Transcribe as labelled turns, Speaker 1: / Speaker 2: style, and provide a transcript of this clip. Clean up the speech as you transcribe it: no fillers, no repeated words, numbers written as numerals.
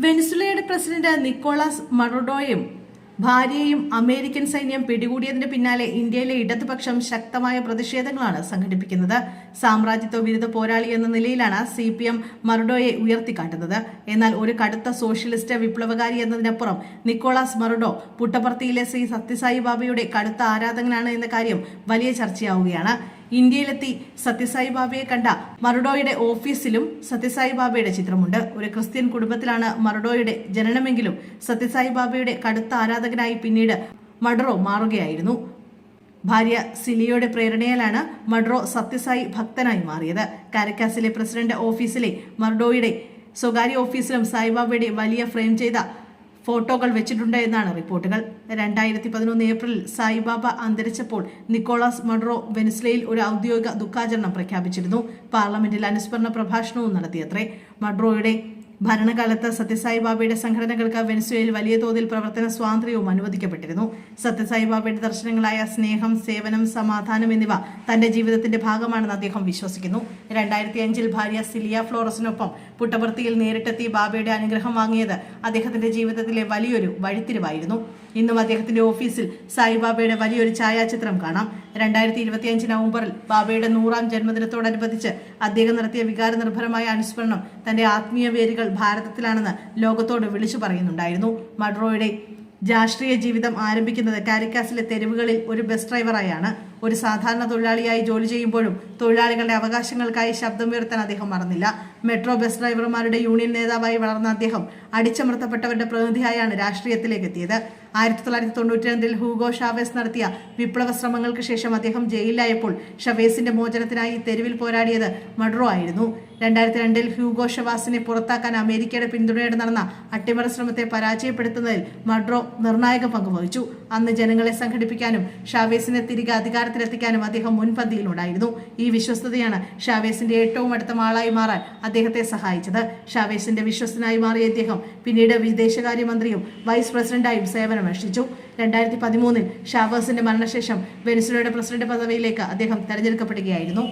Speaker 1: വെനിസുലയുടെ president Nicolas മഡുറോയും ഭാര്യയും American സൈന്യം പിടികൂടിയതിന് പിന്നാലെ ഇന്ത്യയിലെ ഇടതുപക്ഷം ശക്തമായ പ്രതിഷേധങ്ങളാണ് സംഘടിപ്പിക്കുന്നത്. സാമ്രാജ്യത്വ വിരുദ്ധ പോരാളി എന്ന നിലയിലാണ് CPM മറുഡോയെ ഉയർത്തിക്കാട്ടുന്നത്. എന്നാൽ ഒരു കടുത്ത സോഷ്യലിസ്റ്റ് വിപ്ലവകാരി എന്നതിനപ്പുറം നിക്കോളാസ് മറുഡോ പുട്ടപർത്തിയിലെ ശ്രീ സത്യസായി ബാബയുടെ കടുത്ത ആരാധകനാണ് എന്ന കാര്യം വലിയ ചർച്ചയാവുകയാണ്. ഇന്ത്യയിലെത്തി സത്യസായി ബാബയെ കണ്ട മറുഡോയുടെ ഓഫീസിലും സത്യസായി ബാബയുടെ ചിത്രമുണ്ട്. ഒരു ക്രിസ്ത്യൻ കുടുംബത്തിലാണ് മറുഡോയുടെ ജനനമെങ്കിലും സത്യസായി ബാബയുടെ കടുത്ത ആരാധകനായി പിന്നീട് മഡുറോ മാറുകയായിരുന്നു. ഭാര്യ സിലിയയുടെ പ്രേരണയാലാണ് മഡുറോ സത്യസായി ഭക്തനായി മാറിയത്. കാരക്കാസിലെ പ്രസിഡന്റ് ഓഫീസിലെ മറുഡോയുടെ സ്വകാര്യ ഓഫീസിലും സായിബാബയുടെ വലിയ ഫ്രെയിം ചെയ്ത ഫോട്ടോകൾ വെച്ചിട്ടുണ്ട് എന്നാണ് റിപ്പോർട്ടുകൾ. 2011 ഏപ്രിലിൽ സായിബാബ അന്തരിച്ചപ്പോൾ നിക്കോളാസ് മഡുറോ വെനിസ്ലയിൽ ഒരു ഔദ്യോഗിക ദുഃഖാചരണം പ്രഖ്യാപിച്ചിരുന്നു. പാർലമെന്റിൽ അനുസ്മരണ പ്രഭാഷണവും നടത്തിയത്രേ. മഡുറോയുടെ ഭരണകാലത്ത് സത്യസായി ബാബയുടെ സംഘടനകൾക്ക് വെനിസ്വേലയിൽ വലിയ തോതിൽ പ്രവർത്തന സ്വാതന്ത്ര്യവും അനുവദിക്കപ്പെട്ടിരുന്നു. സത്യസായി ബാബയുടെ ദർശനങ്ങളായ സ്നേഹം, സേവനം, സമാധാനം എന്നിവ തന്റെ ജീവിതത്തിന്റെ ഭാഗമാണെന്ന് അദ്ദേഹം വിശ്വസിക്കുന്നു. 2005 ഭാര്യ സിലിയ ഫ്ലോറസിനൊപ്പം പുട്ടപർത്തിയിൽ നേരിട്ടെത്തി ബാബയുടെ അനുഗ്രഹം വാങ്ങിയത് അദ്ദേഹത്തിന്റെ ജീവിതത്തിലെ വലിയൊരു വഴിത്തിരിവായിരുന്നു. ഇന്നും അദ്ദേഹത്തിന്റെ ഓഫീസിൽ സായിബാബയുടെ വലിയൊരു ഛായാചിത്രം കാണാം. 2025 നവംബറിൽ ബാബയുടെ 100ാം ജന്മദിനത്തോടനുബന്ധിച്ച് അദ്ദേഹം നടത്തിയ വികാരനിർഭരമായ അനുസ്മരണം തന്റെ ആത്മീയ വേരുകൾ ഭാരതത്തിലാണെന്ന് ലോകത്തോട് വിളിച്ചു പറയുന്നുണ്ടായിരുന്നു. മഡുറോയുടെ രാഷ്ട്രീയ ജീവിതം ആരംഭിക്കുന്നത് കാരിക്കാസിലെ തെരുവുകളിൽ ഒരു ബസ് ഡ്രൈവറായാണ്. ഒരു സാധാരണ തൊഴിലാളിയായി ജോലി ചെയ്യുമ്പോഴും തൊഴിലാളികളുടെ അവകാശങ്ങൾക്കായി ശബ്ദമുയർത്താൻ അദ്ദേഹം മറന്നില്ല. മെട്രോ ബസ് ഡ്രൈവർമാരുടെ യൂണിയൻ നേതാവായി വളർന്ന അദ്ദേഹം അടിച്ചമർത്തപ്പെട്ടവരുടെ പ്രതിനിധിയായാണ് രാഷ്ട്രീയത്തിലേക്ക് എത്തിയത്. 1992 ഹൂഗോ ഷാവേസ് നടത്തിയ വിപ്ലവ ശ്രമങ്ങൾക്ക് ശേഷം അദ്ദേഹം ജയിലിലായപ്പോൾ ഷവേസിന്റെ മോചനത്തിനായി തെരുവിൽ പോരാടിയത് മഡുറോ ആയിരുന്നു. 2002 ഹ്യൂഗോ ഷവാസിനെ പുറത്താക്കാൻ അമേരിക്കയുടെ പിന്തുണയോടെ നടന്ന അട്ടിമറി ശ്രമത്തെ പരാജയപ്പെടുത്തുന്നതിൽ മഡുറോ നിർണായക പങ്ക് വഹിച്ചു. അന്ന് ജനങ്ങളെ സംഘടിപ്പിക്കാനും ഷാവേസിനെ തിരികെ അധികാരത്തിലെത്തിക്കാനും അദ്ദേഹം മുൻപന്തിയിലുണ്ടായിരുന്നു. ഈ വിശ്വസ്തതയാണ് ഷാവേസിന്റെ ഏറ്റവും അടുത്ത ആളായി മാറാൻ അദ്ദേഹത്തെ സഹായിച്ചത്. ഷാവേസിന്റെ വിശ്വസ്തനായി മാറിയ അദ്ദേഹം പിന്നീട് വിദേശകാര്യമന്ത്രിയും വൈസ് പ്രസിഡന്റായും സേവനമനുഷ്ഠിച്ചു. 2013 ഷാവേസിന്റെ മരണശേഷം വെനിസുലയുടെ പ്രസിഡന്റ് പദവിയിലേക്ക് അദ്ദേഹം തെരഞ്ഞെടുക്കപ്പെടുകയായിരുന്നു.